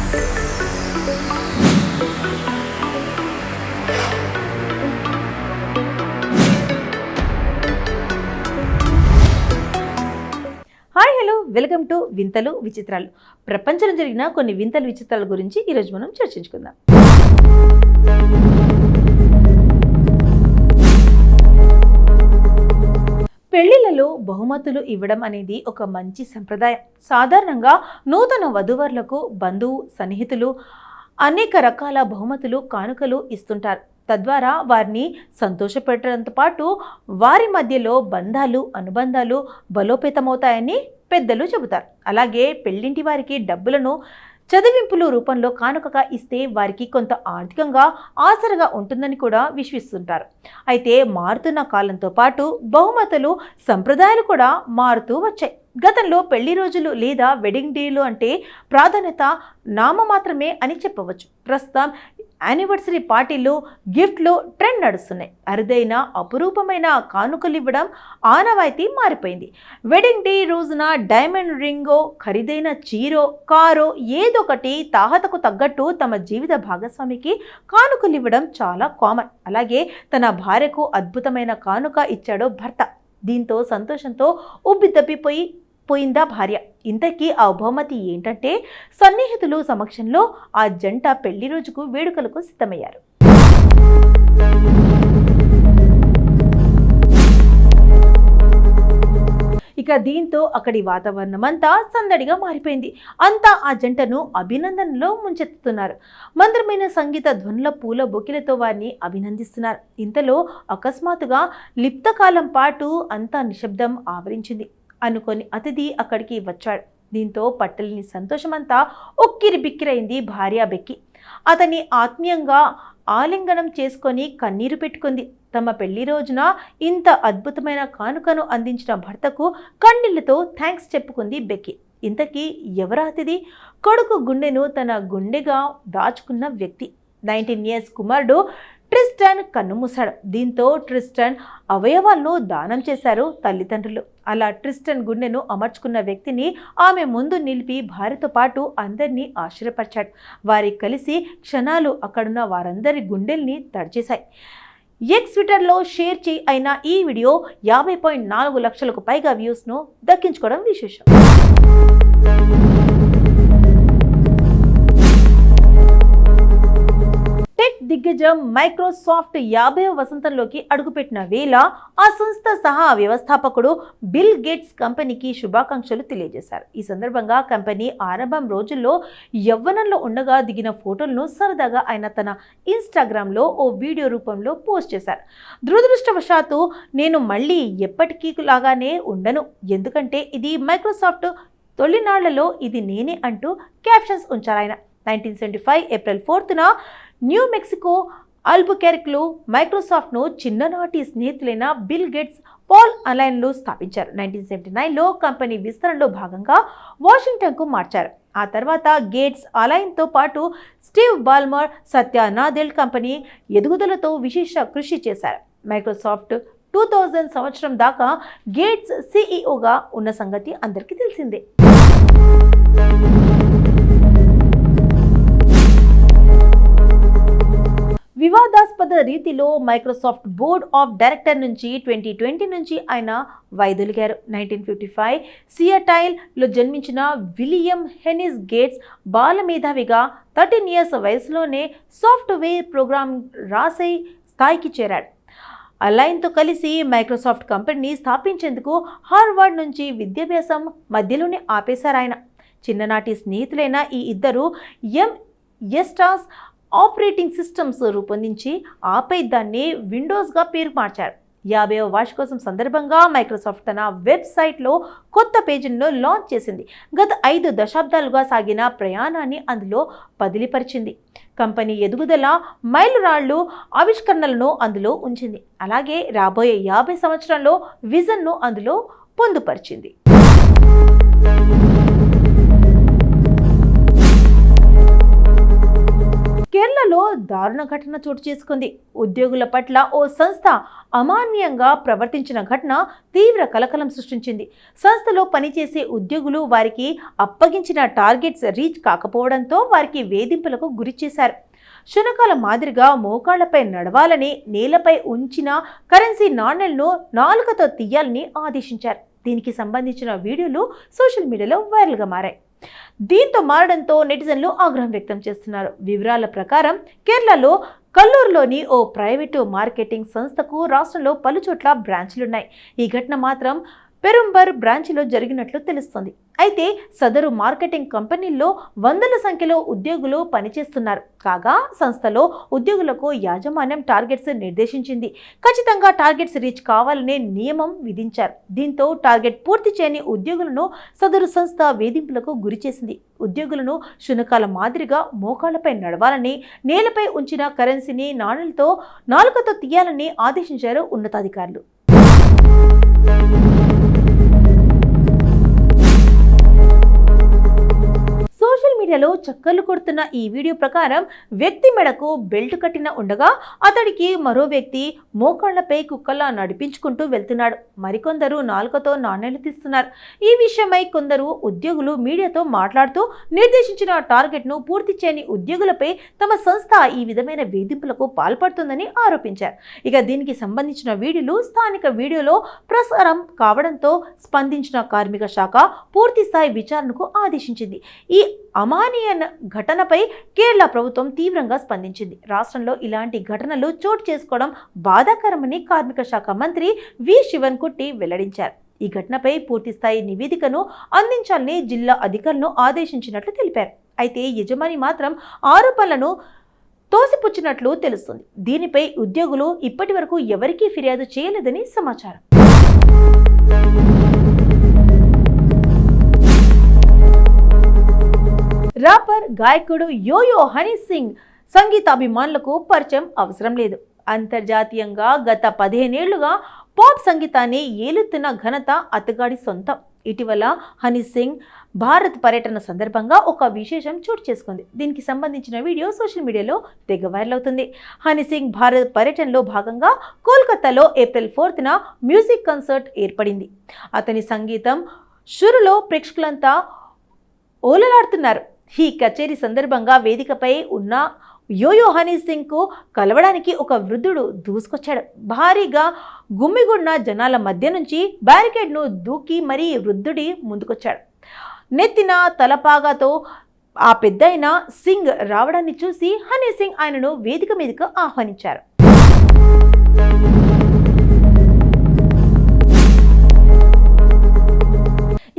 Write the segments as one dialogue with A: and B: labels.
A: Hi hello welcome to వింతలు విచిత్రాలు. ప్రపంచంలో జరిగిన కొన్ని వింతలు విచిత్రాల గురించి ఈరోజు మనం చర్చించుకుందాం. పెళ్లిళ్లలో బహుమతులు ఇవ్వడం అనేది ఒక మంచి సంప్రదాయం. సాధారణంగా నూతన వధూవరులకు బంధువు సన్నిహితులు అనేక రకాల బహుమతులు కానుకలు ఇస్తుంటారు. తద్వారా వారిని సంతోషపెట్టడంతో పాటు వారి మధ్యలో బంధాలు అనుబంధాలు బలోపేతమవుతాయని పెద్దలు చెబుతారు. అలాగే పెళ్లింటి వారికి డబ్బులను చదివింపులు రూపంలో కానుకగా ఇస్తే వారికి కొంత ఆర్థికంగా ఆసరగా ఉంటుందని కూడా విశ్వసిస్తుంటారు. అయితే మారుతున్న కాలంతో పాటు బహుమతులు సంప్రదాయాలు కూడా మారుతూ వచ్చాయి. గతంలో పెళ్లి రోజులు లేదా వెడ్డింగ్ డేలు అంటే ప్రాధాన్యత నామమాత్రమే అని చెప్పవచ్చు. ప్రస్తుతం యానివర్సరీ పార్టీలు గిఫ్ట్లు ట్రెండ్ నడుస్తున్నాయి. అరుదైన అపురూపమైన కానుకలు ఇవ్వడం ఆనవాయితీ మారిపోయింది. వెడ్డింగ్ డే రోజున డైమండ్ రింగో ఖరీదైన చీరో కారో ఏదో ఒకటి తాహతకు తగ్గట్టు తమ జీవిత భాగస్వామికి కానుకలు ఇవ్వడం చాలా కామన్. అలాగే తన భార్యకు అద్భుతమైన కానుక ఇచ్చాడో భర్త. దీంతో సంతోషంతో పోయిందా భార్య. ఇంతకీ ఆ బహుమతి ఏంటంటే సన్నిహితులు సమక్షంలో ఆ జంట పెళ్లి రోజుకు వేడుకలకు సిద్ధమయ్యారు. ఇక దీంతో అక్కడి వాతావరణం అంతా సందడిగా మారిపోయింది. అంతా ఆ జంటను అభినందనలో ముంచెత్తుతున్నారు. మంద్రమైన సంగీత ధ్వనుల పూల బొకిలతో వారిని అభినందిస్తున్నారు. ఇంతలో అకస్మాత్తుగా లిప్తకాలం పాటు అంతా నిశ్శబ్దం ఆవరించింది. అనుకొని అతిథి అక్కడికి వచ్చాడు. దీంతో పట్టలేని సంతోషమంతా ఉక్కిరి బిక్కిరైంది భార్య బెక్కి. అతన్ని ఆత్మీయంగా ఆలింగనం చేసుకొని కన్నీరు పెట్టుకుంది. తమ పెళ్లి రోజున ఇంత అద్భుతమైన కానుకను అందించిన భర్తకు కన్నీళ్లతో థ్యాంక్స్ చెప్పుకుంది బెక్కి. ఇంతకీ ఎవరా అతిథి? కొడుకు గుండెను తన గుండెగా దాచుకున్న వ్యక్తి. 19 years కుమారుడు ట్రిస్టన్ కన్నుమూశాడు. దీంతో ట్రిస్టన్ అవయవాలను దానం చేశారు తల్లిదండ్రులు. అలా ట్రిస్టన్ గుండెను అమర్చుకున్న వ్యక్తిని ఆమె ముందు నిలిపి భార్యతో పాటు అందరినీ ఆశ్చర్యపరిచాడు. వారి కలిసి క్షణాలు అక్కడున్న వారందరి గుండెల్ని తడిచేశాయి. ఎక్స్ ట్విట్టర్లో షేర్ అయిన ఈ వీడియో 50.4 లక్షలకు పైగా వ్యూస్ను దక్కించుకోవడం విశేషం. దిగ్గజం మైక్రోసాఫ్ట్ 50వ వసంతంలోకి అడుగుపెట్టిన వేళ ఆ సంస్థ సహా వ్యవస్థాపకుడు బిల్ గేట్స్ కంపెనీకి శుభాకాంక్షలు తెలియజేశారు. ఈ సందర్భంగా కంపెనీ ఆరంభం రోజుల్లో యవ్వనంలో ఉండగా దిగిన ఫోటోలను సరదాగా ఆయన తన ఇన్స్టాగ్రామ్లో ఓ వీడియో రూపంలో పోస్ట్ చేశారు. దురదృష్టవశాత్తు నేను మళ్ళీ ఎప్పటికీ లాగానే ఉండను, ఎందుకంటే ఇది మైక్రోసాఫ్ట్ తొలినాళ్లలో ఇది నేనే అంటూ క్యాప్షన్స్ ఉంచారు ఆయన. 1975 ఏప్రిల్ 4న న్యూ మెక్సికో ఆల్బుకెర్క్లో మైక్రోసాఫ్ట్ను చిన్ననాటి స్నేహితులైన బిల్ గేట్స్ పాల్ అలైన్లు స్థాపించారు. 1979లో కంపెనీ విస్తరణలో భాగంగా వాషింగ్టన్కు మార్చారు. ఆ తర్వాత గేట్స్ అలైన్తో పాటు స్టీవ్ బాల్మర్ సత్య నాదెల్ కంపెనీ ఎదుగుదలతో విశేష కృషి చేశారు. మైక్రోసాఫ్ట్ 2000 సంవత్సరం దాకా గేట్స్ సీఈఓగా ఉన్న సంగతి అందరికీ తెలిసిందే. వివాదాస్పద రీతిలో మైక్రోసాఫ్ట్ బోర్డ్ ఆఫ్ డైరెక్టర్ నుంచి 2020 నుంచి ఆయన వైదొలిగారు. 1955 సియాటైల్లో జన్మించిన విలియం హెనిస్ గేట్స్ బాలమేధావిగా 13 years వయసులోనే సాఫ్ట్వేర్ ప్రోగ్రామ్ రాసే స్థాయికి చేరాడు. అలైన్తో కలిసి మైక్రోసాఫ్ట్ కంపెనీని స్థాపించేందుకు హార్వర్డ్ నుంచి విద్యాభ్యాసం మధ్యలోనే ఆపేశారు ఆయన. చిన్ననాటి స్నేహితులైన ఈ ఇద్దరు ఎంఎస్ ఆపరేటింగ్ సిస్టమ్స్ రూపొందించి ఆపై దాన్ని విండోస్గా పేరు మార్చారు. 50వ వార్షికోత్సవం సందర్భంగా మైక్రోసాఫ్ట్ తన వెబ్సైట్లో కొత్త పేజీలను లాంచ్ చేసింది. గత 5 దశాబ్దాలుగా సాగిన ప్రయాణాన్ని అందులో బదిలీపరిచింది. కంపెనీ ఎదుగుదల మైలురాళ్లు ఆవిష్కరణలను అందులో ఉంచింది. అలాగే రాబోయే 50 సంవత్సరాల్లో విజన్ను అందులో పొందుపరిచింది. కేరళలో దారుణ ఘటన చోటు చేసుకుంది. ఉద్యోగుల పట్ల ఓ సంస్థ అమాన్యంగా ప్రవర్తించిన ఘటన తీవ్ర కలకలం సృష్టించింది. సంస్థలో పనిచేసే ఉద్యోగులు వారికి అప్పగించిన టార్గెట్స్ రీచ్ కాకపోవడంతో వారికి వేధింపులకు గురి చేశారు. శునకాల మాదిరిగా మోకాళ్లపై నడవాలని, నేలపై ఉంచిన కరెన్సీ నాణేలను నాలుకతో తీయాలని ఆదేశించారు. దీనికి సంబంధించిన వీడియోలు సోషల్ మీడియాలో వైరల్గా మారాయి. దీంతో మారడంతో నెటిజన్లు ఆగ్రహం వ్యక్తం చేస్తున్నారు. వివరాల ప్రకారం కేరళలో కల్లూరులోని ఓ ప్రైవేటు మార్కెటింగ్ సంస్థకు రాష్ట్రంలో పలుచోట్ల బ్రాంచ్లున్నాయి. ఈ ఘటన మాత్రం పెరుంబర్ బ్రాంచ్లో జరిగినట్లు తెలుస్తోంది. అయితే సదరు మార్కెటింగ్ కంపెనీల్లో వందల సంఖ్యలో ఉద్యోగులు పనిచేస్తున్నారు. కాగా సంస్థలో ఉద్యోగులకు యాజమాన్యం టార్గెట్స్ నిర్దేశించింది. ఖచ్చితంగా టార్గెట్స్ రీచ్ కావాలనే నియమం విధించారు. దీంతో టార్గెట్ పూర్తి చేయని ఉద్యోగులను సదరు సంస్థ వేధింపులకు గురిచేసింది. ఉద్యోగులను శునకాల మాదిరిగా మోకాళ్లపై నడవాలని, నేలపై ఉంచిన కరెన్సీని నాలుకతో తీయాలని ఆదేశించారు ఉన్నతాధికారులు. సోషల్ మీడియాలో చక్కర్లు కొడుతున్న ఈ వీడియో ప్రకారం వ్యక్తి మెడకు బెల్ట్ కట్టిన ఉండగా అతడికి మరో వ్యక్తి మోకాళ్లపై కుక్కలా నడిపించుకుంటూ వెళ్తున్నాడు. మరికొందరు నాలుకతో నాణేలు తీస్తున్నారు. ఈ విషయమై కొందరు ఉద్యోగులు మీడియాతో మాట్లాడుతూ నిర్దేశించిన టార్గెట్ను పూర్తి చేయని ఉద్యోగులపై తమ సంస్థ ఈ విధమైన వేధింపులకు పాల్పడుతుందని ఆరోపించారు. ఇక దీనికి సంబంధించిన వీడియోలు స్థానిక వీడియోలో ప్రసారం కావడంతో స్పందించిన కార్మిక శాఖ పూర్తి స్థాయి విచారణకు ఆదేశించింది. ఈ అమానీయ ఘటనపై కేరళ ప్రభుత్వం తీవ్రంగా స్పందించింది. రాష్ట్రంలో ఇలాంటి ఘటనలు చోటు చేసుకోవడం బాధాకరమని కార్మిక శాఖ మంత్రి వి శివన్కుట్టి వెల్లడించారు. ఈ ఘటనపై పూర్తి స్థాయి నివేదికను అందించాలని జిల్లా అధికారులను ఆదేశించినట్లు తెలిపారు. అయితే యజమాని మాత్రం ఆరోపణలను తోసిపుచ్చినట్లు తెలుస్తుంది. దీనిపై ఉద్యోగులు ఇప్పటి వరకు ఎవరికీ ఫిర్యాదు చేయలేదని సమాచారం. రాపర్, గాయకుడు యోయో హనీ సింగ్ సంగీతాభిమానులకు పరిచయం అవసరం లేదు. అంతర్జాతీయంగా గత 15 ఏళ్లుగా పాప్ సంగీతాన్ని ఏలుతున్న ఘనత అతగాడి సొంతం. ఇటీవల హనీ సింగ్ భారత్ పర్యటన సందర్భంగా ఒక విశేషం చోటు చేసుకుంది. దీనికి సంబంధించిన వీడియో సోషల్ మీడియాలో తెగ వైరల్ అవుతుంది. హనీ సింగ్ భారత్ పర్యటనలో భాగంగా కోల్కతాలో ఏప్రిల్ 4న మ్యూజిక్ కన్సర్ట్ ఏర్పడింది. అతని సంగీతం షురులో ప్రేక్షకులంతా ఓలలాడుతున్నారు. ఈ కచేరీ సందర్భంగా వేదికపై ఉన్న యోయో హనీ సింగ్కు కలవడానికి ఒక వృద్ధుడు దూసుకొచ్చాడు. భారీగా గుమ్మిగున్న జనాల మధ్య నుంచి బ్యారికేడ్ను దూకి మరీ వృద్ధుడి ముందుకొచ్చాడు. నెత్తిన తలపాగాతో ఆ పెద్దయిన సింగ్ రావడాన్ని చూసి హనీ సింగ్ ఆయనను వేదిక మీదకు ఆహ్వానించారు.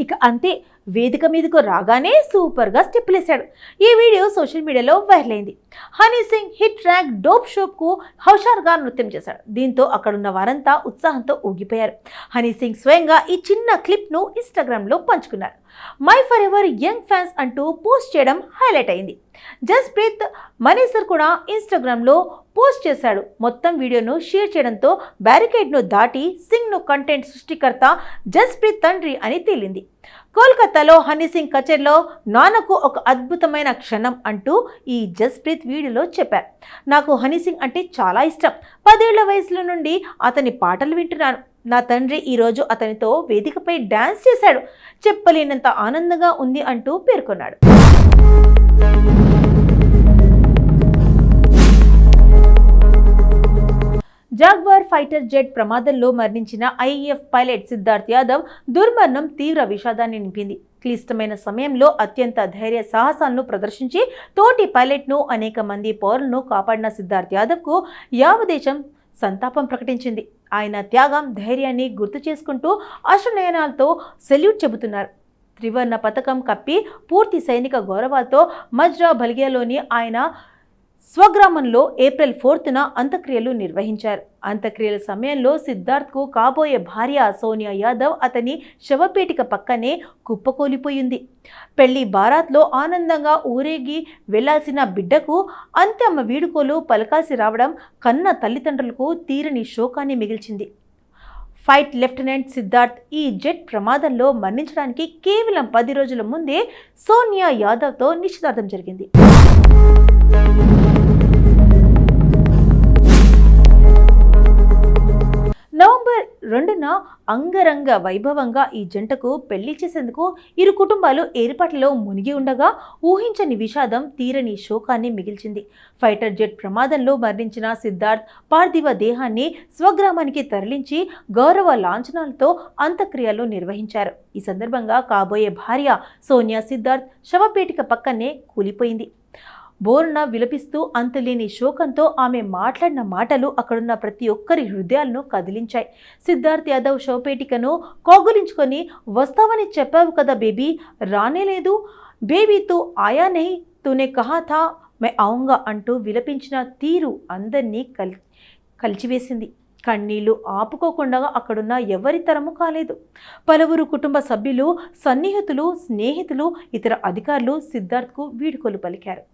A: ఇక అంతే, వేదిక మీదకు రాగానే సూపర్గా స్టెప్పులేశాడు. ఈ వీడియో సోషల్ మీడియాలో వైరల్ అయింది. Honey Singh hit track dope షోప్కు హుషారుగా నృత్యం చేశాడు. దీంతో అక్కడున్న వారంతా ఉత్సాహంతో ఊగిపోయారు. హనీ సింగ్ స్వయంగా ఈ చిన్న క్లిప్ను ఇన్స్టాగ్రామ్లో పంచుకున్నారు. My for ever young fans అంటూ పోస్ట్ చేయడం హైలైట్ అయింది. జస్ప్రీత్ మనీసర్ కూడా ఇన్స్టాగ్రామ్లో పోస్ట్ చేశాడు. మొత్తం వీడియోను షేర్ చేయడంతో బ్యారికేడ్ను దాటి సింగ్ను కంటెంట్ సృష్టికర్త జస్ప్రీత్ తండ్రి అని తేలింది. కోల్కతాలో హనీ సింగ్ కచేరీలో నాన్నకు ఒక అద్భుతమైన క్షణం అంటూ ఈ జస్ప్రీత్ వీడియోలో చెప్పారు. నాకు హనీ సింగ్ అంటే చాలా ఇష్టం. 10 ఏళ్ల వయసులో నుండి అతని పాటలు వింటున్నాను. నా తండ్రి ఈరోజు అతనితో వేదికపై డాన్స్ చేశాడు. చెప్పలేనంత ఆనందంగా ఉంది అంటూ పేర్కొన్నాడు. జాగ్వార్ ఫైటర్ జెట్ ప్రమాదంలో మరణించిన ఐఏఎఫ్ పైలట్ సిద్ధార్థ్ యాదవ్ దుర్మరణం తీవ్ర విషాదాన్ని నింపింది. క్లిష్టమైన సమయంలో అత్యంత ధైర్య సాహసాలను ప్రదర్శించి తోటి పైలట్ను, అనేక మంది పౌరులను కాపాడిన సిద్ధార్థ్ యాదవ్కు యావదేశం సంతాపం ప్రకటించింది. ఆయన త్యాగం, ధైర్యాన్ని గుర్తు చేసుకుంటూ అశ్రునయనాలతో సెల్యూట్ చెబుతున్నారు. త్రివర్ణ పథకం కప్పి పూర్తి సైనిక గౌరవాలతో మజ్రా బల్గియాలోని ఆయన స్వగ్రామంలో ఏప్రిల్ 4న అంత్యక్రియలు నిర్వహించారు. అంత్యక్రియల సమయంలో సిద్ధార్థ్కు కాబోయే భార్య సోనియా యాదవ్ అతని శవపేటిక పక్కనే కుప్పకూలిపోయింది. పెళ్లి బారాత్లో ఆనందంగా ఊరేగి వెళ్లాల్సిన బిడ్డకు అంత్యమ వీడుకోలు పలకాల్సి రావడం కన్న తల్లిదండ్రులకు తీరని శోకాన్ని మిగిల్చింది. ఫైట్ లెఫ్టినెంట్ సిద్ధార్థ్ ఈ జెట్ ప్రమాదంలో మరణించడానికి కేవలం 10 రోజుల ముందే సోనియా యాదవ్తో నిశ్చితార్థం జరిగింది. 2న అంగరంగ వైభవంగా ఈ జంటకు పెళ్లి చేసేందుకు ఇరు కుటుంబాలు ఏర్పాట్లలో మునిగి ఉండగా ఊహించని విషాదం తీరని శోకాన్ని మిగిల్చింది. ఫైటర్ జెట్ ప్రమాదంలో మరణించిన సిద్ధార్థ్ పార్థివ దేహాన్ని స్వగ్రామానికి తరలించి గౌరవ లాంఛనాలతో అంత్యక్రియలు నిర్వహించారు. ఈ సందర్భంగా కాబోయే భార్య సోనియా సిద్ధార్థ్ శవపేటిక పక్కనే కూలిపోయింది. బోరున విలపిస్తూ అంతులేని శోకంతో ఆమె మాట్లాడిన మాటలు అక్కడున్న ప్రతి ఒక్కరి హృదయాలను కదిలించాయి. సిద్ధార్థ్ యాదవ్ శవపేటికను కౌగులించుకొని, వస్తావని చెప్పావు కదా బేబీ, రానేలేదు, బేబీతో ఆయా నహీ తూనే కహా థా మే ఆऊंगा అంటూ విలపించిన తీరు అందరినీ కలిచివేసింది. కన్నీళ్లు ఆపుకోకుండా అక్కడున్న ఎవరి తరము కాలేదు. పలువురు కుటుంబ సభ్యులు, సన్నిహితులు, స్నేహితులు, ఇతర అధికారులు సిద్ధార్థ్కు వీడ్కోలు పలికారు.